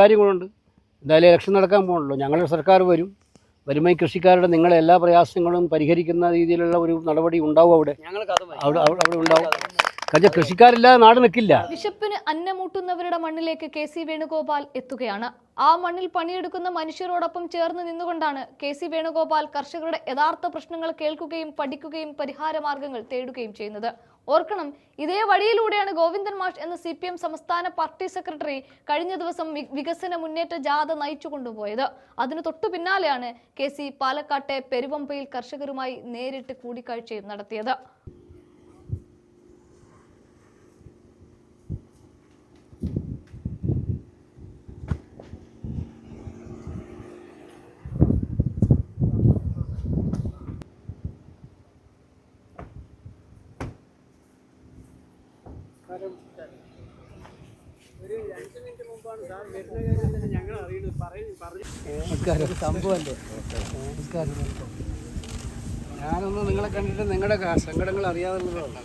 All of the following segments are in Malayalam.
കാര്യങ്ങളുണ്ട്. എന്തായാലും ഇലക്ഷൻ നടക്കാൻ പോകണല്ലോ. ഞങ്ങളുടെ സർക്കാർ വരുമ്പോൾ ഈ കൃഷിക്കാരുടെ നിങ്ങളെ എല്ലാ പ്രയാസങ്ങളും പരിഹരിക്കുന്ന രീതിയിലുള്ള ഒരു നടപടി ഉണ്ടാവും. അവിടെ ഉണ്ടാവും. കാരണം കൃഷിക്കാരില്ലാതെ നാട് നിൽക്കില്ല. വിശപ്പിന് അന്നമൂട്ടുന്നവരുടെ മണ്ണിലേക്ക് കെ.സി. വേണുഗോപാൽ എത്തുകയാണ്. ആ മണ്ണിൽ പണിയെടുക്കുന്ന മനുഷ്യരോടൊപ്പം ചേർന്ന് നിന്നുകൊണ്ടാണ് കെ.സി. വേണുഗോപാൽ കർഷകരുടെ യഥാർത്ഥ പ്രശ്നങ്ങൾ കേൾക്കുകയും പഠിക്കുകയും പരിഹാര മാർഗങ്ങൾ തേടുകയും ചെയ്യുന്നത്. ഓർക്കണം, ഇതേ വഴിയിലൂടെയാണ് ഗോവിന്ദൻ മാഷ് എന്ന CPM സംസ്ഥാന പാർട്ടി സെക്രട്ടറി കഴിഞ്ഞ ദിവസം വികസന മുന്നേറ്റ ജാഥ നയിച്ചു കൊണ്ടുപോയത്. അതിനു തൊട്ടു പിന്നാലെയാണ് കെ.സി. പാലക്കാട്ടെ പെരുവമ്പയിൽ കർഷകരുമായി നേരിട്ട് കൂടിക്കാഴ്ചയും നടത്തിയത്. സംഭവമല്ലേ. ഞാനൊന്നും നിങ്ങളെ കണ്ടിട്ട് നിങ്ങളുടെ സങ്കടങ്ങൾ അറിയാതുള്ളതാണ്.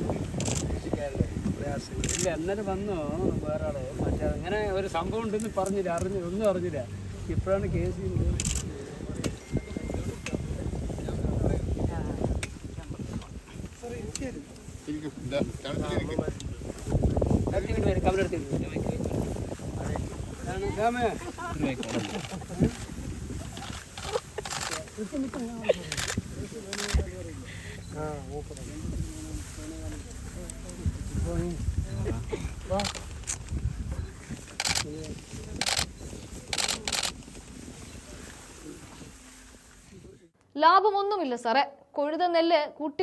പ്രയാസങ്ങൾ ഇല്ല. അന്നേരം വന്നോ വേറെ ആളെ മറ്റേ അങ്ങനെ ഒരു സംഭവം ഉണ്ടെന്ന് ഒന്നും അറിഞ്ഞില്ല. ഇപ്പോഴാണ് കേസ് ലാഭമൊന്നുമില്ല സാറേ. കൊഴുത നെല്ല്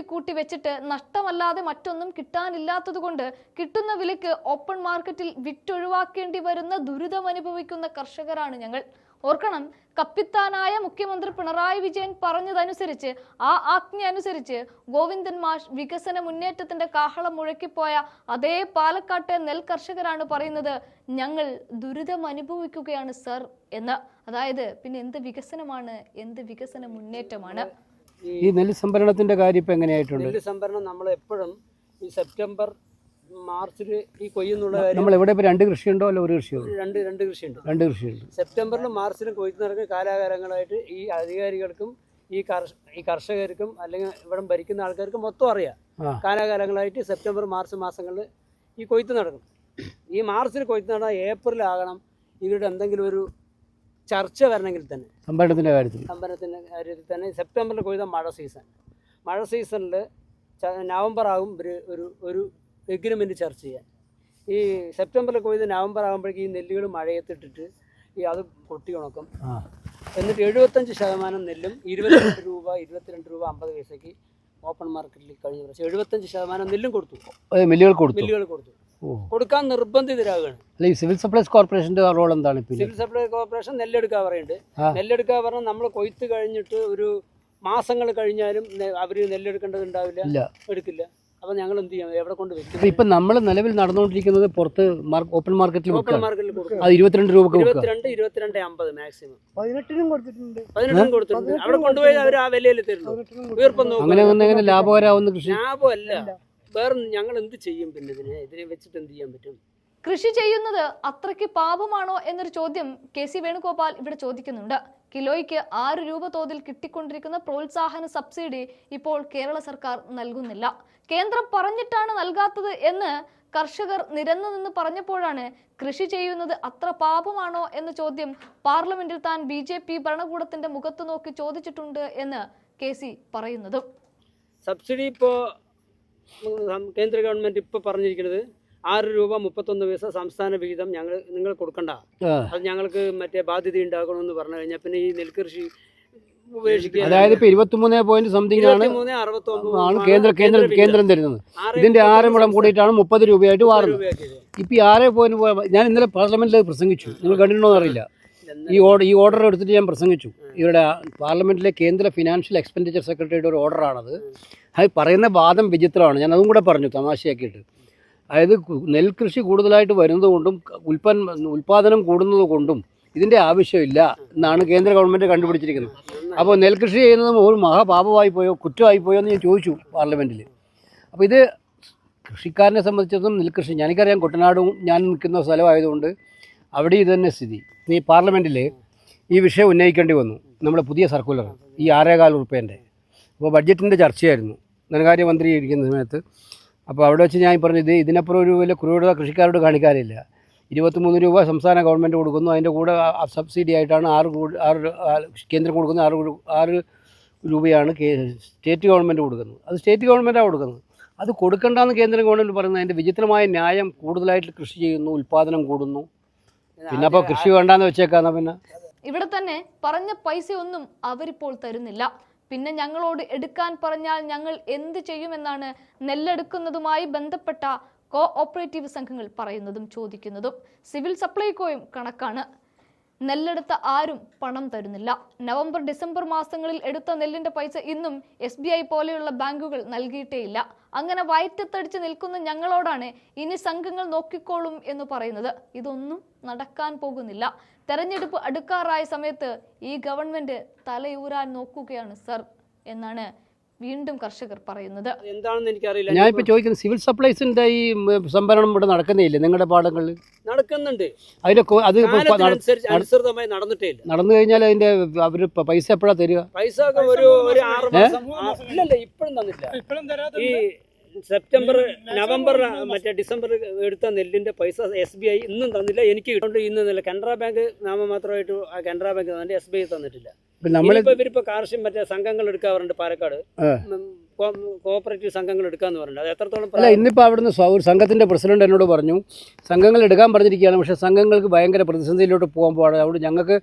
കൂട്ടി വെച്ചിട്ട് നഷ്ടമല്ലാതെ മറ്റൊന്നും കിട്ടാനില്ലാത്തതുകൊണ്ട് കിട്ടുന്ന വിലയ്ക്ക് ഓപ്പൺ മാർക്കറ്റിൽ വിറ്റൊഴിവാക്കേണ്ടി വരുന്ന ദുരിതമനുഭവിക്കുന്ന കർഷകരാണ് ഞങ്ങൾ. ഓർക്കണം, കപ്പിത്താനായ മുഖ്യമന്ത്രി പിണറായി വിജയൻ പറഞ്ഞതനുസരിച്ച്, ആ ആജ്ഞ അനുസരിച്ച് ഗോവിന്ദൻ മാഷ് വികസന മുന്നേറ്റത്തിന്റെ കാഹളം മുഴക്കിപ്പോയ അതേ പാലക്കാട്ടെ നെൽ കർഷകരാണ് പറയുന്നത്, ഞങ്ങൾ ദുരിതം അനുഭവിക്കുകയാണ് സർ എന്ന്. അതായത് പിന്നെ എന്ത് വികസനമാണ്, എന്ത് വികസന മുന്നേറ്റമാണ്? ഈ നെല്ല് സംഭരണത്തിന്റെ കാര്യം ഇപ്പൊ എങ്ങനെയായിട്ടുണ്ട്? നെല്ല് സംഭരണം നമ്മൾ എപ്പോഴും ഈ സെപ്റ്റംബർ മാർച്ചിൽ ഈ കൊയ്യുന്നുള്ള നമ്മൾ എവിടെ ഇപ്പോൾ രണ്ട് കൃഷിയുണ്ടോ അല്ല ഒരു കൃഷിയോ? രണ്ട് കൃഷിയുണ്ട്. സെപ്റ്റംബറിലും മാർച്ചിലും കൊയ്ത്ത് നടക്കുന്ന കാലാകാലങ്ങളായിട്ട് ഈ അധികാരികൾക്കും ഈ കർഷകർക്കും അല്ലെങ്കിൽ ഇവിടെ ഭരിക്കുന്ന ആൾക്കാർക്കും മൊത്തം അറിയാം. കാലാകാലങ്ങളായിട്ട് സെപ്റ്റംബർ മാർച്ച് മാസങ്ങളിൽ ഈ കൊയ്ത്ത് നടക്കും. ഈ മാർച്ചിൽ കൊയ്ത്ത് നടന്നാൽ ഏപ്രിൽ ആകണം ഇവരുടെ എന്തെങ്കിലും ഒരു ചർച്ച വരണമെങ്കിൽ തന്നെ സംഭരണത്തിൻ്റെ കാര്യത്തിൽ തന്നെ സെപ്റ്റംബറിൽ കൊയ്ത മഴ സീസണിൽ നവംബർ ആകും ഒരു എഗ്രിമെൻറ്റ് ചർച്ച ചെയ്യാൻ. ഈ സെപ്റ്റംബറിൽ കൊയ്ത് നവംബർ ആകുമ്പോഴേക്കും ഈ നെല്ലുകൾ മഴയത്തിട്ടിട്ട് അത് കൊട്ടി ഉണക്കും. എന്നിട്ട് 75% നെല്ലും 22 രൂപ 50 പൈസയ്ക്ക് ഓപ്പൺ മാർക്കറ്റിൽ കഴിഞ്ഞ പ്രാവശ്യം 75% നെല്ലും മില്ലുകൾ കൊടുത്തു. കൊടുക്കാൻ നിർബന്ധിതരാകുകയാണ്. സിവിൽ സപ്ലൈസ് കോർപ്പറേഷന്റെ റോൾ എന്താണ്? സിവിൽ സപ്ലൈസ് കോർപ്പറേഷൻ നെല്ലെടുക്കാൻ പറയുന്നുണ്ട്. നെല്ലെടുക്കാൻ പറഞ്ഞാൽ നമ്മൾ കൊയ്ത്ത് കഴിഞ്ഞിട്ട് ഒരു മാസങ്ങൾ കഴിഞ്ഞാലും അവർ നെല്ലെടുക്കേണ്ടതുണ്ടാവില്ല, എടുക്കില്ല. അപ്പോൾ ഞങ്ങൾ എന്ത് ചെയ്യണം? എവിടെ കൊണ്ട് വെക്കും? ഇപ്പം നമ്മൾ നിലവിൽ നടന്നുകൊണ്ടിരിക്കുന്നത് പുറത്ത് ഓപ്പൺ മാർക്കറ്റിൽ കൊടുക്കും. അത് 22 രൂപ 22-22.50 മാക്സിമം. 18 കൊടുത്തിട്ടുണ്ട്. അവിടെ കൊണ്ടുപോയി അവർ ആ വിലയിൽ തരുന്നു. അങ്ങനെ ലാഭകരമാവുന്ന കൃഷി ലാഭമല്ല. വേറെ ഞങ്ങൾ എന്ത് ചെയ്യും? പിന്നെ ഇതിനെ വെച്ചിട്ട് എന്ത് ചെയ്യാൻ പറ്റും? കൃഷി ചെയ്യുന്നത് അത്രയ്ക്ക് പാപമാണോ എന്നൊരു ചോദ്യം കെ.സി. വേണുഗോപാൽ ഇവിടെ ചോദിക്കുന്നുണ്ട്. കിലോയ്ക്ക് 6 രൂപ തോതിൽ കിട്ടിക്കൊണ്ടിരിക്കുന്ന പ്രോത്സാഹന സബ്സിഡി ഇപ്പോൾ കേരള സർക്കാർ നൽകുന്നില്ല. കേന്ദ്രം പറഞ്ഞിട്ടാണ് നൽകാത്തത് എന്ന് കർഷകർ നിരന്നു നിന്ന് പറഞ്ഞപ്പോഴാണ് കൃഷി ചെയ്യുന്നത് അത്ര പാപമാണോ എന്ന ചോദ്യം പാർലമെന്റിൽ താൻ BJP ഭരണകൂടത്തിന്റെ മുഖത്ത് നോക്കി ചോദിച്ചിട്ടുണ്ട് എന്ന് കെ.സി. പറയുന്നതും. സബ്സിഡി ഇപ്പോൾ കേന്ദ്ര ഗവൺമെന്റ് ഇപ്പോൾ പറഞ്ഞിരിക്കുന്നത് 6 രൂപ 31 പൈസ സംസ്ഥാന വിഹിതം നിങ്ങൾ കൊടുക്കണ്ട, അത് ഞങ്ങൾക്ക് മറ്റേ ബാധ്യത ഉണ്ടാക്കണമെന്ന് പറഞ്ഞു കഴിഞ്ഞാൽ പിന്നെ ഈ നെൽകൃഷി ഉപേക്ഷിക്കുക. അതായത് ഇപ്പൊ 23.something ആണ് കേന്ദ്രം തരുന്നത്. ഇതിന്റെ 6 മുളം കൂടിയിട്ടാണ് 30 രൂപയായിട്ട് മാറുന്നത്. ഇപ്പൊ 6 ഞാൻ ഇന്നലെ പാർലമെന്റിൽ പ്രസംഗിച്ചു, നിങ്ങൾ കണ്ടിട്ടുണ്ടോ അറിയില്ല. ഈ ഓർഡർ എടുത്തിട്ട് ഞാൻ പ്രസംഗിച്ചു. ഇവരുടെ പാർലമെന്റിലെ കേന്ദ്ര ഫിനാൻഷ്യൽ എക്സ്പെൻഡിച്ചർ സെക്രട്ടറിയുടെ ഒരു ഓർഡറാണത്. അത് പറയുന്ന വാദം വിചിത്രമാണ്. ഞാൻ അതും കൂടെ പറഞ്ഞു തമാശയാക്കിയിട്ട്. അതായത് നെൽകൃഷി കൂടുതലായിട്ട് വരുന്നതുകൊണ്ടും ഉൽപ്പാദനം കൂടുന്നത് കൊണ്ടും ഇതിൻ്റെ ആവശ്യമില്ല എന്നാണ് കേന്ദ്ര ഗവൺമെൻറ് കണ്ടുപിടിച്ചിരിക്കുന്നത്. അപ്പോൾ നെൽകൃഷി ചെയ്യുന്നത് ഒരു മഹാപാപമായി പോയോ കുറ്റമായി പോയോ എന്ന് ഞാൻ ചോദിച്ചു പാർലമെൻറ്റിൽ. അപ്പോൾ ഇത് കൃഷിക്കാരനെ സംബന്ധിച്ചിടത്തോളം നെൽകൃഷി, എനിക്കറിയാം കുട്ടനാടും ഞാൻ നിൽക്കുന്ന സ്ഥലമായതുകൊണ്ട് അവിടെ ഇത് തന്നെ സ്ഥിതി. ഈ പാർലമെൻറ്റിൽ ഈ വിഷയം ഉന്നയിക്കേണ്ടി വന്നു. നമ്മുടെ പുതിയ സർക്കുലർ ഈ 6.25 ഉറുപ്പ്യേൻ്റെ. അപ്പോൾ ബഡ്ജറ്റിൻ്റെ ചർച്ചയായിരുന്നു ധനകാര്യമന്ത്രി ഇരിക്കുന്ന സമയത്ത്. അപ്പോൾ അവിടെ വെച്ച് ഞാൻ പറഞ്ഞു, ഇതിനപ്പുറം ഒരു വലിയ ക്രൂരത കൃഷിക്കാരോട് കാണിക്കാനില്ല. 23 രൂപ സംസ്ഥാന ഗവൺമെൻറ് കൊടുക്കുന്നു, അതിൻ്റെ കൂടെ സബ്സിഡി ആയിട്ടാണ് 6 കേന്ദ്രം കൊടുക്കുന്നത്, 6 രൂപയാണ് സ്റ്റേറ്റ് ഗവൺമെൻറ് കൊടുക്കുന്നത്. അത് സ്റ്റേറ്റ് ഗവൺമെൻറ്റാണ് കൊടുക്കുന്നത്. അത് കൊടുക്കണ്ടെന്ന് കേന്ദ്ര ഗവൺമെൻറ് പറയുന്നത് അതിൻ്റെ വിചിത്രമായ ന്യായം കൂടുതലായിട്ട് കൃഷി ചെയ്യുന്നു, ഉൽപ്പാദനം കൂടുന്നു. പിന്നെ അപ്പോൾ കൃഷി വേണ്ടാന്ന് വെച്ചേക്കാന്ന പിന്നെ ഇവിടെ തന്നെ പറഞ്ഞ പൈസയൊന്നും അവരിപ്പോൾ തരുന്നില്ല. പിന്നെ ഞങ്ങളോട് എടുക്കാൻ പറഞ്ഞാൽ ഞങ്ങൾ എന്ത് ചെയ്യുമെന്നാണ് നെല്ലെടുക്കുന്നതുമായി ബന്ധപ്പെട്ട കോ ഓപ്പറേറ്റീവ് സംഘങ്ങൾ പറയുന്നതും ചോദിക്കുന്നതും. സിവിൽ സപ്ലൈകോയും കണക്കാണ്. നെല്ലെടുത്ത ആരും പണം തരുന്നില്ല. നവംബർ ഡിസംബർ മാസങ്ങളിൽ എടുത്ത നെല്ലിന്റെ പൈസ ഇന്നും SBI പോലെയുള്ള ബാങ്കുകൾ നൽകിയിട്ടേയില്ല. അങ്ങനെ വയറ്റത്തടിച്ച് നിൽക്കുന്ന ഞങ്ങളോടാണ് ഇനി സംഘങ്ങൾ നോക്കിക്കോളും എന്ന് പറയുന്നത്. ഇതൊന്നും നടക്കാൻ പോകുന്നില്ല. തെരഞ്ഞെടുപ്പ് അടുക്കാറായ സമയത്ത് ഈ ഗവൺമെന്റ് തലയൂരാൻ നോക്കുകയാണ് സർ എന്നാണ് വീണ്ടും കർഷകർ പറയുന്നത്. എന്താണെന്ന് എനിക്കറിയില്ല. ഞാനിപ്പോൾ ചോദിക്കുന്നത്, സിവിൽ സപ്ലൈസിൻ്റെ ഈ സംഭരണം ഇവിടെ നടക്കുന്നേയില്ലേ നിങ്ങളുടെ പാടങ്ങളിൽ? നടക്കുന്നുണ്ട്. അതിൻ്റെ അത് അനുസൃതമായി നടന്നിട്ടേ ഇല്ല. നടന്നു കഴിഞ്ഞാൽ അതിൻ്റെ അവർ പൈസ എപ്പോഴാണ് തരിക? പൈസ ഒരു 6 മാസം ഇല്ലല്ല, ഇപ്പോഴും തന്നിട്ടില്ല. ഈ സെപ്റ്റംബർ നവംബർ ഡിസംബർ എടുത്ത നെല്ലിന്റെ പൈസ SBI ഇന്നും തന്നില്ല. എനിക്ക് കിട്ടുന്നുണ്ട് ഇന്ന് കനറ ബാങ്ക് നാമമാത്രമായിട്ട് ആ കനറ ബാങ്ക് തന്നെ SBI തന്നിട്ടില്ല. ഇവരിപ്പോ കാർഷിക സംഘങ്ങൾ എടുക്കാറുണ്ട് പാലക്കാട്, കോഓപ്പറേറ്റീവ് സംഘങ്ങൾ എടുക്കാന്ന് പറഞ്ഞിട്ടുണ്ട്. അത് എത്രത്തോളം അല്ല, ഇന്നിപ്പോൾ അവിടുന്ന് ഒരു സംഘത്തിന്റെ പ്രസിഡന്റ് എന്നോട് പറഞ്ഞു സംഘങ്ങൾ എടുക്കാൻ പറഞ്ഞിരിക്കുകയാണ്, പക്ഷേ സംഘങ്ങൾക്ക് ഭയങ്കര പ്രതിസന്ധിയിലോട്ട് പോകാൻ പോവാണ്. അതുകൊണ്ട് ഞങ്ങൾക്ക്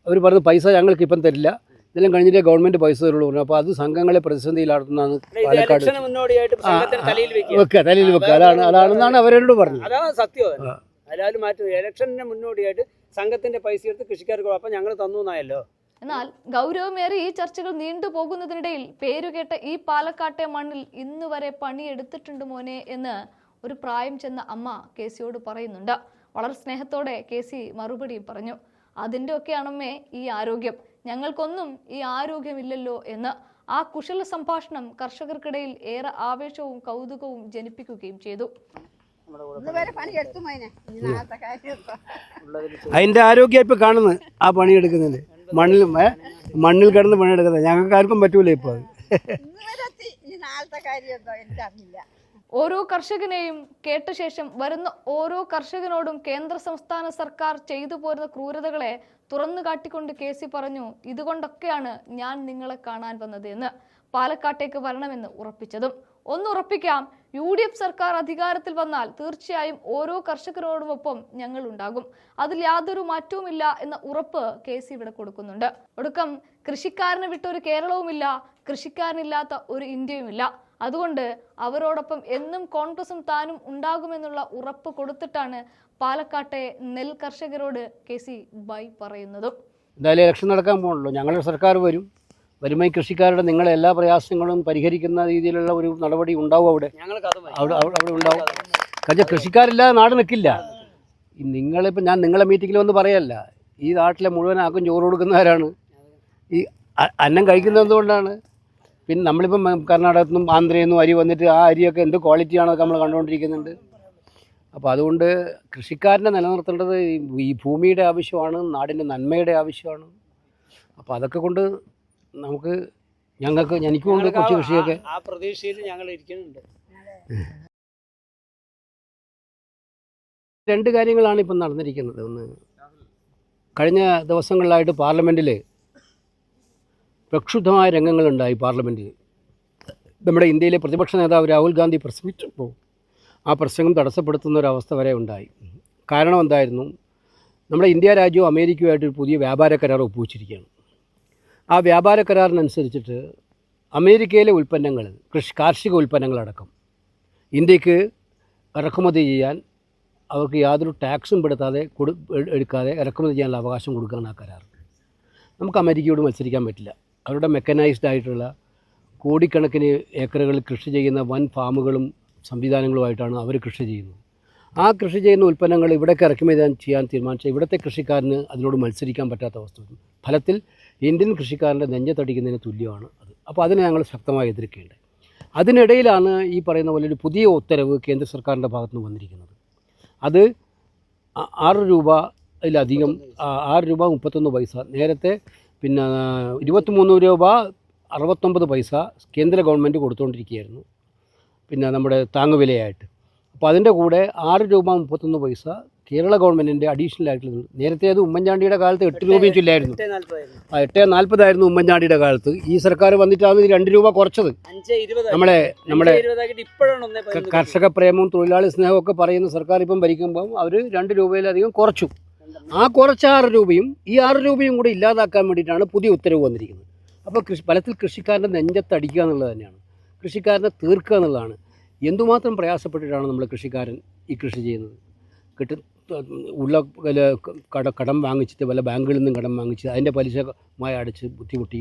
അവർ പറഞ്ഞു പൈസ ഞങ്ങൾക്ക് ഇപ്പം തരില്ല, ഇതെല്ലാം കഴിഞ്ഞിട്ടേ ഗവൺമെന്റ് പൈസ തരുള്ളൂ പറഞ്ഞു. അപ്പോൾ അത് സംഘങ്ങളെ പ്രതിസന്ധിയിലാണെന്നാണ് പാലക്കാട് തലയിൽ വെക്കുക. അതാണെന്നാണ് അവരോട് പറഞ്ഞത്. അതാണ് സത്യം. അതായത് മാറ്റം ഇലക്ഷന് മുന്നോടിയായിട്ട് സംഘത്തിന്റെ പൈസ എടുത്ത് കൃഷിക്കാർക്ക് അപ്പം ഞങ്ങൾ തന്നു എന്നായല്ലോ. എന്നാൽ ഗൗരവമേറിയ ഈ ചർച്ചകൾ നീണ്ടുപോകുന്നതിനിടയിൽ പേരുകേട്ട ഈ പാലക്കാട്ടെ മണ്ണിൽ ഇന്ന് വരെ പണിയെടുത്തിട്ടുണ്ട് മോനെ എന്ന് ഒരു പ്രായം ചെന്ന അമ്മ KCയോട് പറയുന്നുണ്ട്. വളരെ സ്നേഹത്തോടെ KC മറുപടിയും പറഞ്ഞു, അതിൻ്റെ ഒക്കെയാണമ്മേ ഈ ആരോഗ്യം, ഞങ്ങൾക്കൊന്നും ഈ ആരോഗ്യമില്ലല്ലോ എന്ന്. ആ കുശല സംഭാഷണം കർഷകർക്കിടയിൽ ഏറെ ആവേശവും കൗതുകവും ജനിപ്പിക്കുകയും ചെയ്തു. അതിന്റെ ആരോഗ്യം ഇപ്പൊ കാണുന്നത് ആ പണിയെടുക്കുന്നത് മണ്ണിൽ കിടന്ന് പണിയെടുക്കുന്നത് ഞങ്ങൾക്ക് ആർക്കും പറ്റൂല ഇപ്പൊ. ഓരോ കർഷകനെയും കേട്ട ശേഷം വരുന്ന ഓരോ കർഷകനോടും കേന്ദ്ര സംസ്ഥാന സർക്കാർ ചെയ്തു പോരുന്ന ക്രൂരതകളെ തുറന്നു കാട്ടിക്കൊണ്ട് KC പറഞ്ഞു, ഇതുകൊണ്ടൊക്കെയാണ് ഞാൻ നിങ്ങളെ കാണാൻ വന്നത് എന്ന്. പാലക്കാട്ടേക്ക് വരണമെന്ന് ഉറപ്പിച്ചതും. ഒന്നുറപ്പിക്കാം, UDF സർക്കാർ അധികാരത്തിൽ വന്നാൽ തീർച്ചയായും ഓരോ കർഷകരോടുമൊപ്പം ഞങ്ങൾ ഉണ്ടാകും. അതിൽ യാതൊരു മാറ്റവുമില്ല എന്ന ഉറപ്പ് KC ഇവിടെ കൊടുക്കുന്നുണ്ട്. ഒടുക്കം കൃഷിക്കാരനെ വിട്ടൊരു കേരളവുമില്ല, കൃഷിക്കാരനില്ലാത്ത ഒരു ഇന്ത്യയുമില്ല. അതുകൊണ്ട് അവരോടൊപ്പം എന്നും കോൺഗ്രസും താനും ഉണ്ടാകുമെന്നുള്ള ഉറപ്പ് കൊടുത്തിട്ടാണ് പാലക്കാട്ടെ നെൽ കർഷകരോട് KC ബൈ പറയുന്നതും. എന്തായാലും ഇലക്ഷൻ നടക്കാൻ പോകണല്ലോ, ഞങ്ങളുടെ സർക്കാർ വരുമ്പോൾ ഈ കൃഷിക്കാരുടെ നിങ്ങളെ എല്ലാ പ്രയാസങ്ങളും പരിഹരിക്കുന്ന രീതിയിലുള്ള ഒരു നടപടി ഉണ്ടാവും അവിടെ ഉണ്ടാവും. കാരണം കൃഷിക്കാരില്ലാതെ നാട് നിൽക്കില്ല. നിങ്ങളിപ്പോൾ ഞാൻ നിങ്ങളെ മീറ്റിങ്ങിൽ വന്ന് പറയല്ല, ഈ നാട്ടിലെ മുഴുവൻ ആക്കും ചോറ് കൊടുക്കുന്നവരാണ്. ഈ അന്നം കഴിക്കുന്നത് എന്തുകൊണ്ടാണ്? പിന്നെ നമ്മളിപ്പം കർണാടകത്തിൽ നിന്നും ആന്ധ്രയിൽ നിന്നും അരി വന്നിട്ട് ആ അരിയൊക്കെ എന്ത് ക്വാളിറ്റിയാണൊക്കെ നമ്മൾ കണ്ടുകൊണ്ടിരിക്കുന്നുണ്ട്. അപ്പോൾ അതുകൊണ്ട് കൃഷിക്കാരനെ നിലനിർത്തേണ്ടത് ഈ ഭൂമിയുടെ ആവശ്യമാണ്, നാടിൻ്റെ നന്മയുടെ ആവശ്യമാണ്. അപ്പോൾ അതൊക്കെ കൊണ്ട് എനിക്കും ഉണ്ട് കൊച്ചു കൃഷിയൊക്കെ. ആ പ്രതീക്ഷയിൽ ഞങ്ങൾ ഇരിക്കുന്നുണ്ട്. 2 കാര്യങ്ങളാണ് ഇപ്പം നടന്നിരിക്കുന്നത്. ഒന്ന്, കഴിഞ്ഞ ദിവസങ്ങളിലായിട്ട് പാർലമെൻറ്റിൽ പ്രക്ഷുബ്ധമായ രംഗങ്ങളുണ്ടായി. പാർലമെൻറ്റിൽ നമ്മുടെ ഇന്ത്യയിലെ പ്രതിപക്ഷ നേതാവ് രാഹുൽ ഗാന്ധി പ്രസംഗിച്ചപ്പോൾ ആ പ്രസംഗം തടസ്സപ്പെടുത്തുന്ന ഒരവസ്ഥ വരെ ഉണ്ടായി. കാരണം എന്തായിരുന്നു? നമ്മുടെ ഇന്ത്യ രാജ്യവും അമേരിക്കയുമായിട്ട് പുതിയ വ്യാപാര കരാർ ഒപ്പുവെച്ചിരിക്കുകയാണ്. ആ വ്യാപാര കരാറിനനുസരിച്ചിട്ട് അമേരിക്കയിലെ ഉൽപ്പന്നങ്ങൾ, കാർഷിക ഉൽപ്പന്നങ്ങളടക്കം ഇന്ത്യക്ക് ഇറക്കുമതി ചെയ്യാൻ അവർക്ക് യാതൊരു ടാക്സും എടുക്കാതെ ഇറക്കുമതി ചെയ്യാനുള്ള അവകാശം കൊടുക്കുകയാണ് ആ കരാർ. നമുക്ക് അമേരിക്കയോട് മത്സരിക്കാൻ പറ്റില്ല. അവരുടെ മെക്കനൈസ്ഡ് ആയിട്ടുള്ള കോടിക്കണക്കിന് ഏക്കറുകളിൽ കൃഷി ചെയ്യുന്ന വൻ ഫാമുകളും സംവിധാനങ്ങളുമായിട്ടാണ് അവർ കൃഷി ചെയ്യുന്നത്. ആ കൃഷി ചെയ്യുന്ന ഉൽപ്പന്നങ്ങൾ ഇവിടേക്ക് ഇറക്കുമതി ചെയ്യാൻ തീരുമാനിച്ച ഇവിടുത്തെ കൃഷിക്കാരന് അതിനോട് മത്സരിക്കാൻ പറ്റാത്ത അവസ്ഥ വരും. ഫലത്തിൽ ഇന്ത്യൻ കൃഷിക്കാരൻ്റെ നെഞ്ചത്തടിക്കുന്നതിന് തുല്യമാണ് അത്. അപ്പോൾ അതിനെ ഞങ്ങൾ ശക്തമായി എതിർക്കേണ്ടത്. അതിനിടയിലാണ് ഈ പറയുന്ന പോലെ ഒരു പുതിയ ഉത്തരവ് കേന്ദ്ര സർക്കാരിൻ്റെ ഭാഗത്ത് നിന്ന് വന്നിരിക്കുന്നത്. അത് 6 രൂപ അതിലധികം 6 രൂപ 31 പൈസ. നേരത്തെ പിന്നെ 23 രൂപ 69 പൈസ കേന്ദ്ര ഗവൺമെൻറ് കൊടുത്തുകൊണ്ടിരിക്കുകയായിരുന്നു, പിന്നെ നമ്മുടെ താങ്ങുവിലയായിട്ട്. അപ്പോൾ അതിൻ്റെ കൂടെ 6 രൂപ 31 പൈസ കേരള ഗവൺമെൻറ്റിൻ്റെ അഡീഷണൽ ആയിട്ടുള്ള. നേരത്തെ അത് ഉമ്മൻചാണ്ടിയുടെ കാലത്ത് 8 രൂപയും ചില്ലായിരുന്നു. 8.40 ആയിരുന്നു ഉമ്മൻചാണ്ടിയുടെ കാലത്ത്. ഈ സർക്കാർ വന്നിട്ടാണ് 2 രൂപ കുറച്ചത്. നമ്മുടെ കർഷക പ്രേമവും തൊഴിലാളി സ്നേഹവും ഒക്കെ പറയുന്ന സർക്കാർ ഇപ്പം ഭരിക്കുമ്പം അവർ 2 രൂപയിലധികം കുറച്ചു. ആ കുറച്ച 6 രൂപയും ഈ 6 രൂപയും കൂടി ഇല്ലാതാക്കാൻ വേണ്ടിയിട്ടാണ് പുതിയ ഉത്തരവ് വന്നിരിക്കുന്നത്. അപ്പോൾ ഫലത്തിൽ കൃഷിക്കാരൻ്റെ നെഞ്ചത്തടിക്കുക എന്നുള്ളത് തന്നെയാണ്, കൃഷിക്കാരനെ തീർക്കുക എന്നുള്ളതാണ്. എന്തുമാത്രം പ്രയാസപ്പെട്ടിട്ടാണ് നമ്മൾ കൃഷിക്കാരൻ ഈ കൃഷി ചെയ്യുന്നത്. ഉള്ള കടം വാങ്ങിച്ചിട്ട് വല്ല ബാങ്കുകളിൽ നിന്നും കടം വാങ്ങിച്ച് അതിൻ്റെ പലിശമായി അടച്ച് ബുദ്ധിമുട്ടി.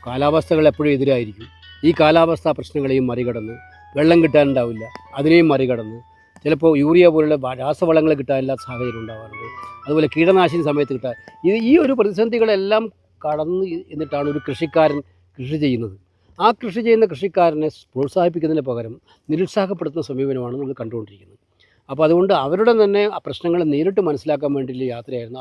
കാലാവസ്ഥകൾ എപ്പോഴും എതിരായിരിക്കും. ഈ കാലാവസ്ഥാ പ്രശ്നങ്ങളെയും മറികടന്ന് വെള്ളം കിട്ടാനുണ്ടാവില്ല, അതിനെയും മറികടന്ന് ചിലപ്പോൾ യൂറിയ പോലുള്ള രാസവളങ്ങൾ കിട്ടാനില്ലാത്ത സാഹചര്യം ഉണ്ടാകാറുണ്ട്. അതുപോലെ കീടനാശിനി സമയത്ത് കിട്ടാൻ ഈ ഒരു പ്രതിസന്ധികളെല്ലാം കടന്ന് എന്നിട്ടാണ് ഒരു കൃഷിക്കാരൻ കൃഷി ചെയ്യുന്നത്. ആ കൃഷി ചെയ്യുന്ന കൃഷിക്കാരനെ പ്രോത്സാഹിപ്പിക്കുന്നതിന് പകരം നിരുത്സാഹപ്പെടുത്തുന്ന സമീപനമാണ് നമ്മൾ കണ്ടുകൊണ്ടിരിക്കുന്നത്. അപ്പോൾ അതുകൊണ്ട് അവരുടെ തന്നെ ആ പ്രശ്നങ്ങൾ നേരിട്ട് മനസ്സിലാക്കാൻ വേണ്ടിയുള്ള യാത്രയായിരുന്നു.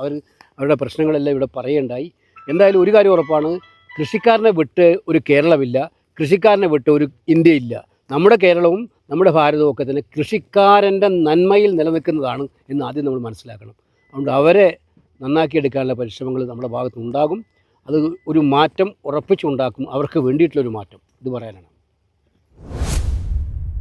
അവരുടെ പ്രശ്നങ്ങളെല്ലാം ഇവിടെ പറയുകയുണ്ടായി. എന്തായാലും ഒരു കാര്യം ഉറപ്പാണ്, കൃഷിക്കാരനെ വിട്ട് ഒരു കേരളമില്ല, കൃഷിക്കാരനെ വിട്ട് ഒരു ഇന്ത്യയില്ല. നമ്മുടെ കേരളവും നമ്മുടെ ഭാരതവും ഒക്കെ തന്നെ കൃഷിക്കാരൻ്റെ നന്മയിൽ നിലനിൽക്കുന്നതാണ് എന്ന് ആദ്യം നമ്മൾ മനസ്സിലാക്കണം. അതുകൊണ്ട് അവരെ നന്നാക്കിയെടുക്കാനുള്ള പരിശ്രമങ്ങൾ നമ്മുടെ ഭാഗത്തുനിന്നുണ്ടാകും. അത് ഒരു മാറ്റം ഉറപ്പിച്ചുണ്ടാക്കും, അവർക്ക് വേണ്ടിയിട്ടുള്ളൊരു മാറ്റം. ഇത് പറയാനാണ്.